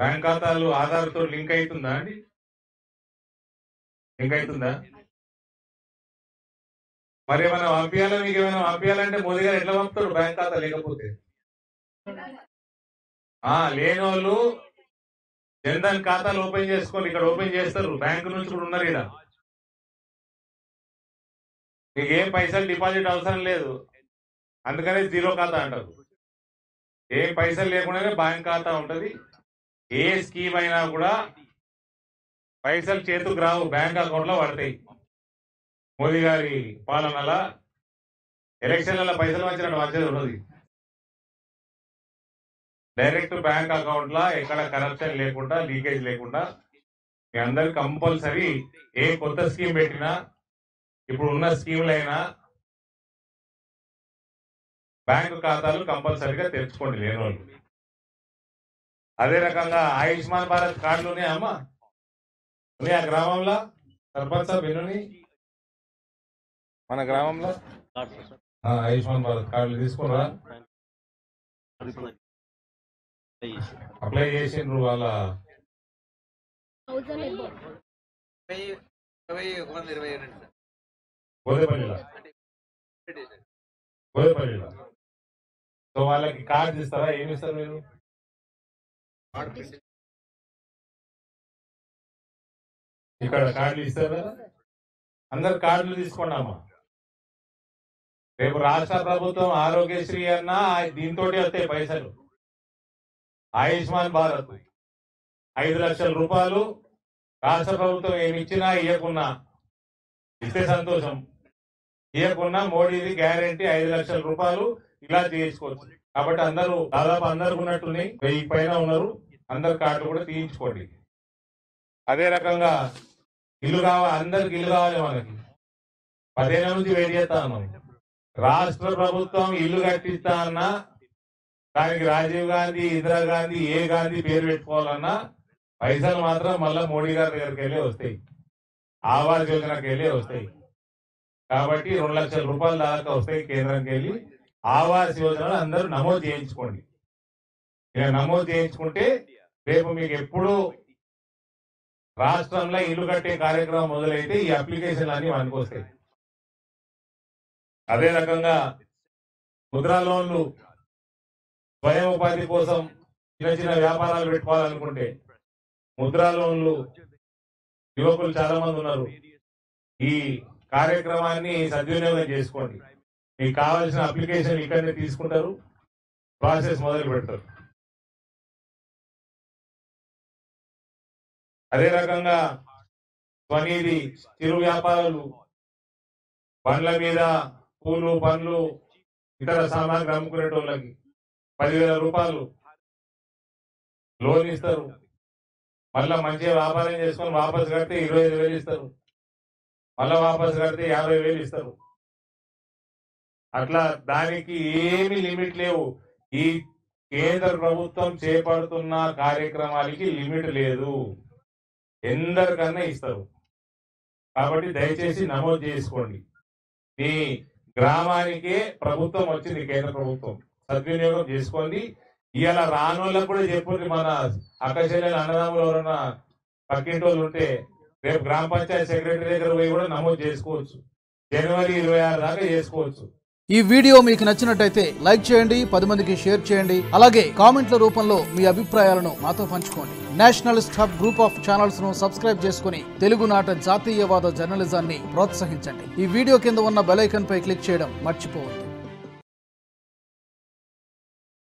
Bank ఖాతాలు ఆధార్ తో link అవుతుందా అండి? లింక్ అవుతుందా? మరి ఏమైనా పంపించాలా, మీకు ఏమైనా పంపించాలంటే మోదీ గారు ఎట్లా పంపుతాడు బ్యాంక్ ఖాతా లేకపోతే? లేని వాళ్ళు జన్ధన్ ఖాతాలు ఓపెన్ చేసుకొని ఇక్కడ ఓపెన్ చేస్తారు. బ్యాంకు నుంచి కూడా ఉన్నారు ఇక్కడ. మీకు ఏం పైసలు డిపాజిట్ అవసరం లేదు, అందుకనే జీరో ఖాతా అంటారు. ఏం పైసలు లేకుండానే బ్యాంక్ ఖాతా ఉంటది. ఏ స్కీమ్ అయినా కూడా పైసలు చేతుకు రావు, బ్యాంక్ అకౌంట్ లో పడతాయి. మోదీ గారి పాలనల ఎలక్షన్లలో పైసలు వచ్చినట్టు వచ్చేది ఉన్నది. డైరెక్ట్ బ్యాంక్ అకౌంట్ లా ఎక్కడ కరప్షన్ లేకుండా, లీకేజ్ లేకుండా మీ అందరు కంపల్సరీ ఏ కొత్త స్కీమ్ పెట్టినా, ఇప్పుడు ఉన్న స్కీములైనా బ్యాంకు ఖాతాలు కంపల్సరీగా తెచ్చుకోండి లేని వాళ్ళు. అదే రకంగా ఆయుష్మాన్ భారత్ కార్డులు ఉన్నాయా అమ్మా? ఉన్నాయా గ్రామంలో? సర్పంచ్ సాబ్ ఎన్ని మన గ్రామంలో? ఆయుష్మాన్ భారత్ కార్డులు తీసుకున్నారా? అప్లై చేసిండ్రు వాళ్ళ గోదేపల్లిలో. సో వాళ్ళకి కార్డు ఇస్తారా? ఏమి ఇస్తారు మీరు? ఇక్కడ కార్డులు ఇస్తారు కదా, అందరు కార్డులు తీసుకున్నామా. రేపు రాష్ట్ర ప్రభుత్వం ఆరోగ్యశ్రీ అన్నా దీంతో వస్తాయి పైసలు. ఆయుష్మాన్ భారత్ 5 లక్షల రూపాయలు రాష్ట్ర ప్రభుత్వం ఏమి ఇచ్చినా ఇవ్వకున్నా, ఇస్తే సంతోషం, ఇవ్వకున్నా మోడీది గ్యారంటీ 5 లక్షల రూపాయలు ఇలా చేసుకోవచ్చు. కాబట్టి అందరూ దాదాపు అందరు ఉన్నట్టున్నాయి, 1000 పైన ఉన్నారు. అందరు కార్డులు కూడా తీయించుకోండి. అదే రకంగా ఇల్లు కావాలి, అందరికి ఇల్లు కావాలి. మనకి 10 ఏళ్ళ నుంచి వెయిట్ చేస్తా ఉన్నాం. రాష్ట్ర ప్రభుత్వం ఇల్లు కట్టిస్తా అన్నా దానికి రాజీవ్ గాంధీ, ఇందిరాగాంధీ, ఏ గాంధీ పేరు పెట్టుకోవాలన్నా పైసలు మాత్రం మళ్ళా మోడీ గారి దగ్గరికి వెళ్ళి వస్తాయి, ఆవాస్ యోజనకి వెళ్ళి వస్తాయి. కాబట్టి 2 లక్షల రూపాయల దాకా వస్తాయి కేంద్రంకి వెళ్ళి. ఆవాస్ యోజనలు అందరూ నమోదు చేయించుకోండి. ఇక నమోదు చేయించుకుంటే రేపు మీకు ఎప్పుడు రాష్ట్రంలో ఇల్లు కట్టే కార్యక్రమం మొదలైతే ఈ అప్లికేషన్లు అన్ని పనికొస్తాయి. అదే రకంగా ముద్రా లోన్లు, స్వయం ఉపాధి కోసం చిన్న చిన్న వ్యాపారాలు పెట్టుకోవాలనుకుంటే ముద్రా లోన్లు, యువకులు చాలా మంది ఉన్నారు. ఈ కార్యక్రమాన్ని సద్వినియోగం చేసుకోండి. మీకు కావాల్సిన అప్లికేషన్ ఇక్కడనే తీసుకుంటారు, ప్రాసెస్ మొదలు పెడతారు. అదే రకంగా స్వనిధి చిరు వ్యాపారాలు, బండ్ల మీద పూలు, పండ్లు, ఇతర సామాగ్రి అమ్ముకునేటోళ్ళకి 10,000 రూపాయలు లోన్ ఇస్తారు. మళ్ళా మంచిగా వ్యాపారం చేసుకొని వాపసు కడితే 25,000 ఇస్తారు. మళ్ళా వాపసు కడితే 50,000 ఇస్తారు. అట్లా దానికి ఏమి లిమిట్ లేవు. ఈ కేంద్ర ప్రభుత్వం చేపడుతున్న కార్యక్రమాలకి లిమిట్ లేదు, ఎందరికన్నా ఇస్తారు. కాబట్టి దయచేసి నమోదు చేసుకోండి. మీ గ్రామానికే ప్రభుత్వం వచ్చింది, కేంద్ర ప్రభుత్వం, సద్వినియోగం చేసుకోండి. ఇవాళ రానోళ్ళకు కూడా చెప్పండి, మన అక్కచెల్లెలు అన్నదమ్ములు ఎవరన్నా పక్కింటి వాళ్ళు ఉంటే రేపు గ్రామ పంచాయతీ సెక్రటరీ దగ్గర పోయి కూడా నమోదు చేసుకోవచ్చు. జనవరి 26 దాకా చేసుకోవచ్చు. ఈ వీడియో మీకు నచ్చినట్టయితే లైక్ చేయండి, 10 మందికి షేర్ చేయండి. అలాగే కామెంట్ల రూపంలో మీ అభిప్రాయాలను మాతో పంచుకోండి. Nationalist hub group of channels ను సబ్స్క్రైబ్ చేసుకుని తెలుగునాట జాతీయవాద జర్నలిజాన్ని ప్రోత్సహించండి. ఈ వీడియో కింద ఉన్న బెల్ ఐకాన్ పై క్లిక్ చేయడం మర్చిపోవద్దు.